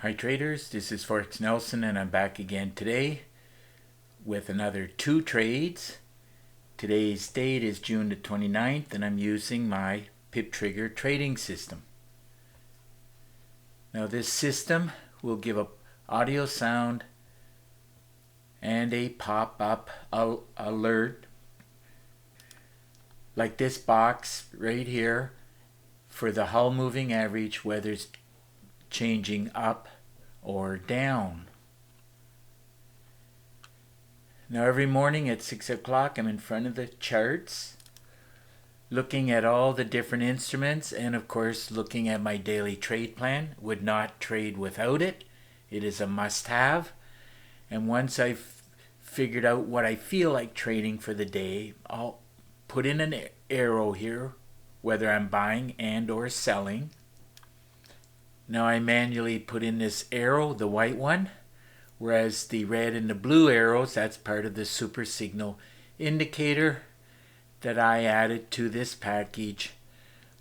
Hi traders, this is Forex Nelson and I'm back again today with another 2 trades. Today's date is June the 29th and I'm using my PIP trigger trading system. Now this system will give up audio, sound, and a pop-up alert like this box right here for the hull moving average, whether it's changing up or down. Now every morning at 6 o'clock I'm in front of the charts looking at all the different instruments and of course looking at my daily trade plan. Would not trade without it. It is a must-have. And once I've figured out what I feel like trading for the day, I'll put in an arrow here whether I'm buying and or selling. Now I manually put in this arrow, the white one, whereas the red and the blue arrows, that's part of the super signal indicator that I added to this package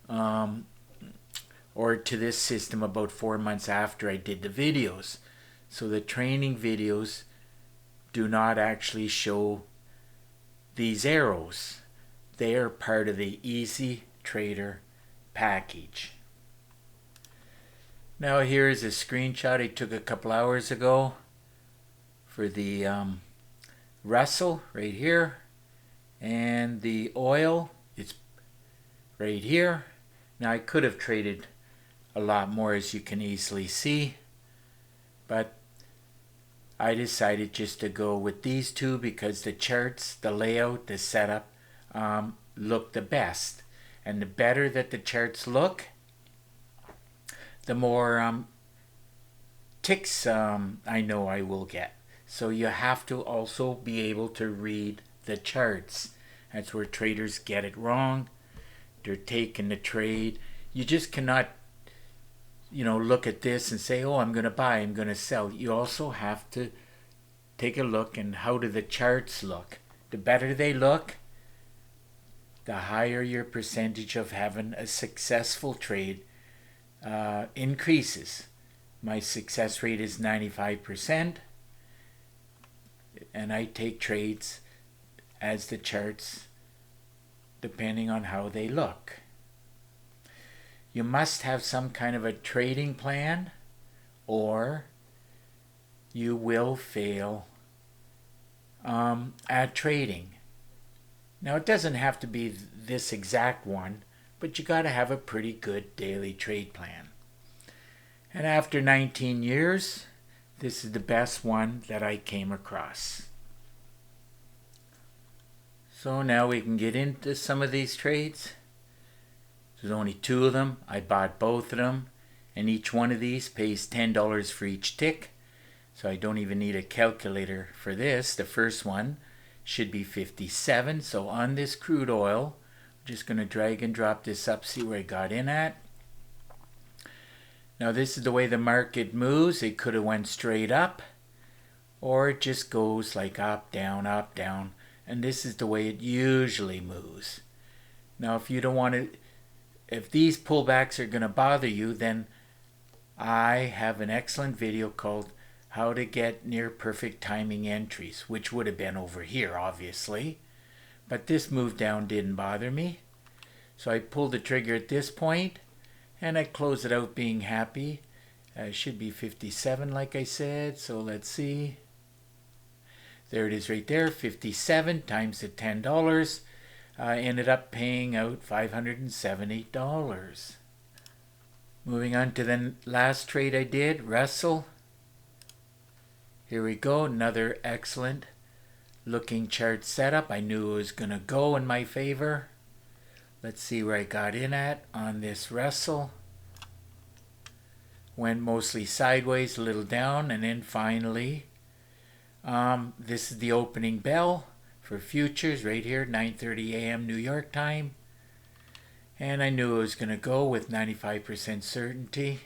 or to this system about 4 months after I did the videos. So the training videos do not actually show these arrows. They are part of the Easy Trader package. Now here is a screenshot I took a couple hours ago for the Russell right here, and the oil, it's right here. Now I could have traded a lot more, as you can easily see, but I decided just to go with these two because the charts, the layout, the setup look the best. And the better that the charts look, the more ticks I know I will get. So you have to also be able to read the charts. That's where traders get it wrong. They're taking the trade. You just cannot, look at this and say, oh, I'm going to buy, I'm going to sell. You also have to take a look and how do the charts look. The better they look, the higher your percentage of having a successful trade increases. My success rate is 95%, and I take trades as the charts depending on how they look. You must have some kind of a trading plan or you will fail at trading. Now it doesn't have to be this exact one, but you got to have a pretty good daily trade plan. And after 19 years, this is the best one that I came across. So now we can get into some of these trades. There's only 2 of them. I bought both of them, and each one of these pays $10 for each tick. So I don't even need a calculator for this. The first one should be 57. So on this crude oil, I'm just going to drag and drop this up, see where I got in at. Now this is the way the market moves. It could have went straight up, or it just goes like up, down, and this is the way it usually moves. Now if you don't want to, if these pullbacks are going to bother you, then I have an excellent video called how to get near perfect timing entries, which would have been over here obviously, but this move down didn't bother me. So I pulled the trigger at this point and I close it out being happy. It should be 57 like I said, so let's see. There it is right there, 57 times the $10. I ended up paying out $570. Moving on to the last trade I did, Russell. Here we go, another excellent looking chart setup. I knew it was going to go in my favor. Let's see where I got in at on this Russell. Went mostly sideways, a little down, and then finally, this is the opening bell for futures right here, 9:30 a.m. New York time. And I knew it was going to go with 95% certainty.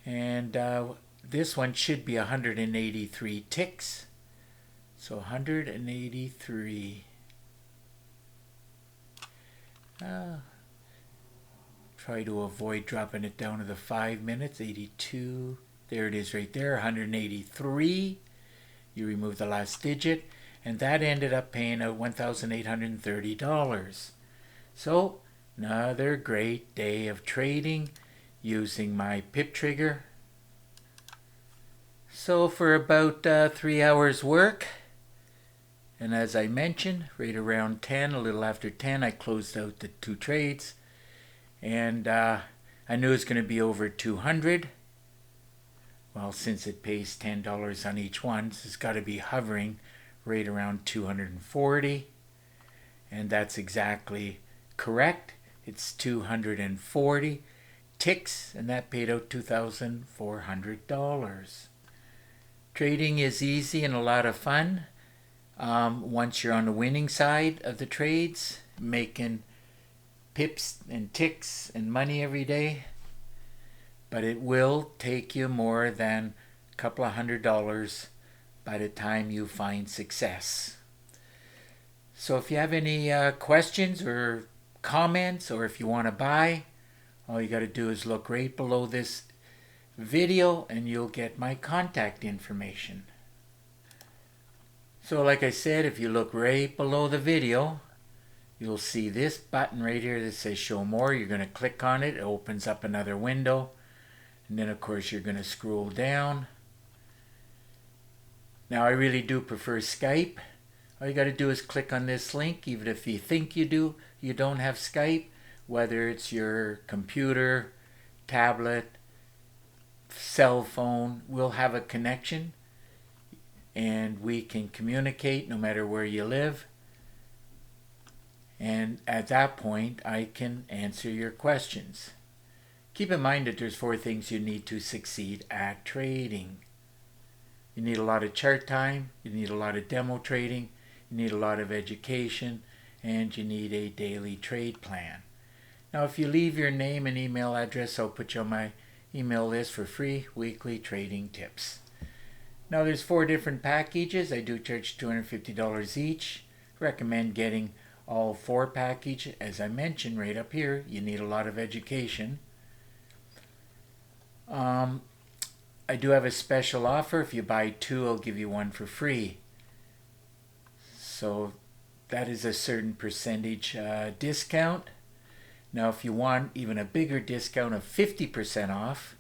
And this one should be 183 ticks. So 183. try to avoid dropping it down to the 5 minutes. 82. There it is right there. 183. You remove the last digit. And that ended up paying out $1,830. So, another great day of trading using my PIP trigger. So for about 3 hours work, and as I mentioned, right around 10, a little after 10, I closed out the 2 trades. And I knew it was going to be over 200. Well, since it pays $10 on each one, so it's got to be hovering right around 240. And that's exactly correct. It's 240 ticks, and that paid out $2,400. Trading is easy and a lot of fun. Once you're on the winning side of the trades, making pips and ticks and money every day. But it will take you more than a couple of $100 by the time you find success. So if you have any questions or comments, or if you want to buy, all you got to do is look right below this video and you'll get my contact information. So like I said, if you look right below the video, you'll see this button right here that says show more. You're going to click on it. It opens up another window. And then of course you're going to scroll down. Now I really do prefer Skype. All you got to do is click on this link, even if you think you don't have Skype, whether it's your computer, tablet, cell phone, we'll have a connection and we can communicate no matter where you live. And at that point, I can answer your questions. Keep in mind that there's 4 things you need to succeed at trading. You need a lot of chart time, you need a lot of demo trading, you need a lot of education, and you need a daily trade plan. Now if you leave your name and email address, I'll put you on my email list for free weekly trading tips. Now there's 4 different packages. I do charge $250 each. Recommend getting all 4 packages. As I mentioned right up here, you need a lot of education. I do have a special offer. If you buy 2, I'll give you 1 for free. So that is a certain percentage discount. Now if you want even a bigger discount of 50% off,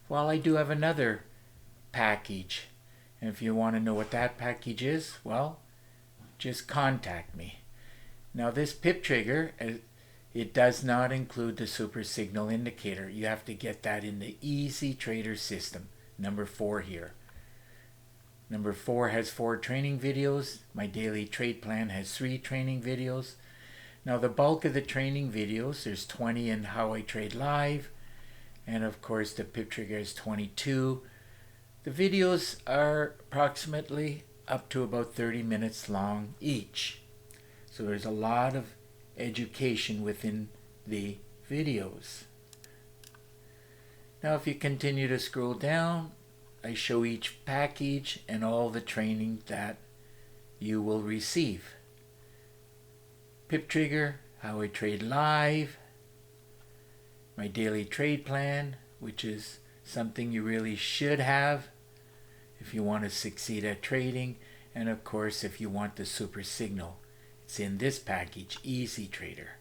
well, I do have another package. And if you want to know what that package is, well, just contact me. Now this PIP trigger, it does not include the super signal indicator. You have to get that in the Easy Trader system, number 4 here. Number 4 has 4 training videos. My daily trade plan has 3 training videos. Now the bulk of the training videos, there's 20 in How I Trade Live, and of course the PIP trigger is 22. The videos are approximately up to about 30 minutes long each. So there's a lot of education within the videos. Now if you continue to scroll down, I show each package and all the training that you will receive. PIP trigger, How I Trade Live, my daily trade plan, which is something you really should have if you want to succeed at trading, and of course if you want the super signal. It's in this package, Easy Trader.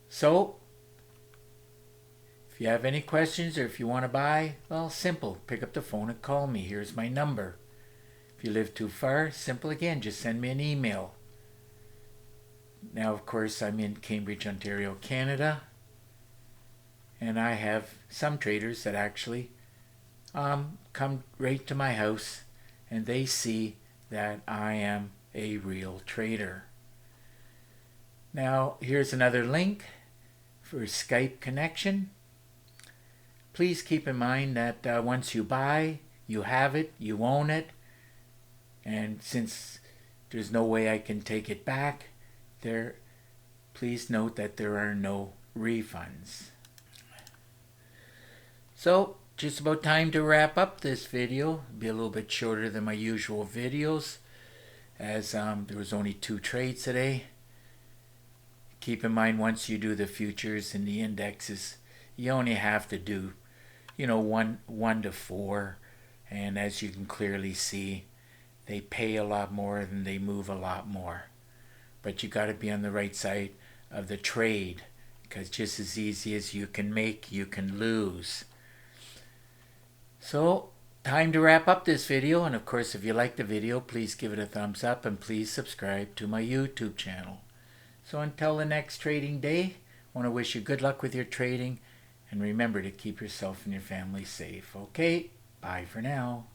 So, if you have any questions or if you want to buy, well, simple. Pick up the phone and call me. Here's my number. If you live too far, simple again. Just send me an email. Now, of course, I'm in Cambridge, Ontario, Canada. And I have some traders that actually come right to my house and they see that I am a real trader. Now here's another link for Skype connection. Please keep in mind that once you buy, you have it, you own it, and since there's no way I can take it back, please note that there are no refunds. So just about time to wrap up this video. It'll be a little bit shorter than my usual videos, as there was only 2 trades today. keep in mind, once you do the futures and the indexes, you only have to do, one to four. And as you can clearly see, they pay a lot more than they move a lot more. But you got to be on the right side of the trade, because just as easy as you can make, you can lose. So, time to wrap up this video. And of course, if you like the video, please give it a thumbs up and please subscribe to my YouTube channel. So until the next trading day, I want to wish you good luck with your trading, and remember to keep yourself and your family safe. Okay, bye for now.